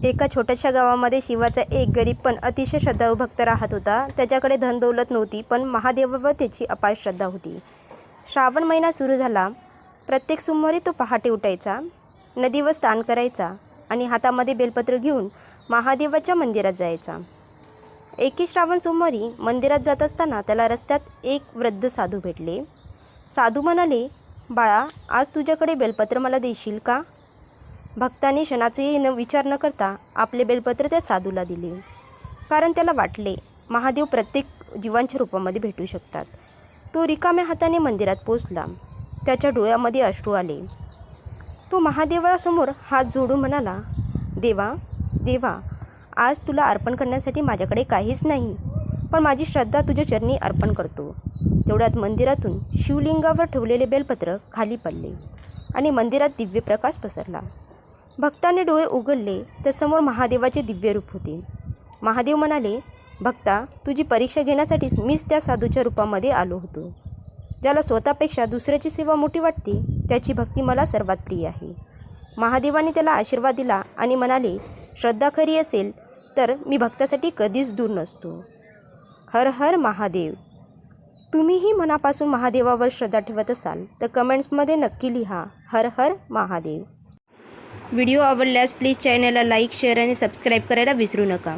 एका छोट्याशा गावामध्ये शिवाचा एक गरीब पण अतिशय श्रद्धाळू भक्त राहत होता. त्याच्याकडे धन दौलत नव्हती, पण महादेवावर त्याची अपार श्रद्धा होती. श्रावण महिना सुरू झाला. प्रत्येक सोमवारी तो पहाटे उठायचा, नदीवर स्नान करायचा आणि हातामध्ये बेलपत्र घेऊन महादेवाच्या मंदिरात जायचा. एके श्रावण सोमवारी मंदिरात जात असताना त्याला रस्त्यात एक वृद्ध साधू भेटले. साधू म्हणाले, बाळा, आज तुझ्याकडे बेलपत्र मला देशील का? भक्ताने क्षणाचाही विचार न करता आपले बेलपत्र त्या साधूला दिले, कारण त्याला वाटले महादेव प्रत्येक जीवांच्या रूपामध्ये भेटू शकतात. तो रिकाम्या हाताने मंदिरात पोचला. त्याच्या डोळ्यामध्ये अश्रू आले. तो महादेवासमोर हात जोडून म्हणाला, देवा, आज तुला अर्पण करण्यासाठी माझ्याकडे काहीच नाही, पण माझी श्रद्धा तुझ्या चरणी अर्पण करतो. तेवढ्यात मंदिरातून शिवलिंगावर ठेवलेले बेलपत्र खाली पडले आणि मंदिरात दिव्य प्रकाश पसरला. भक्ताने डोळे उघडले तर समोर महादेवाचे दिव्य रूप होते. महादेव म्हणाले, भक्ता, तुझी परीक्षा घेण्यासाठीच मीच त्या साधूच्या रूपामध्ये आलो होतो. ज्याला स्वतःपेक्षा दुसऱ्याची सेवा मोठी वाटते, त्याची भक्ती मला सर्वात प्रिय आहे. महादेवाने त्याला आशीर्वाद दिला आणि म्हणाले, श्रद्धा खरी असेल तर मी भक्तासाठी कधीच दूर नसतो. हर हर महादेव. तुम्हीही मनापासून महादेवावर श्रद्धा ठेवत असाल तर कमेंट्समध्ये नक्की लिहा, हर हर महादेव. व्हिडिओ आवडल्यास प्लीज चॅनलला लाईक, शेअर आणि सबस्क्राईब करायला विसरू नका.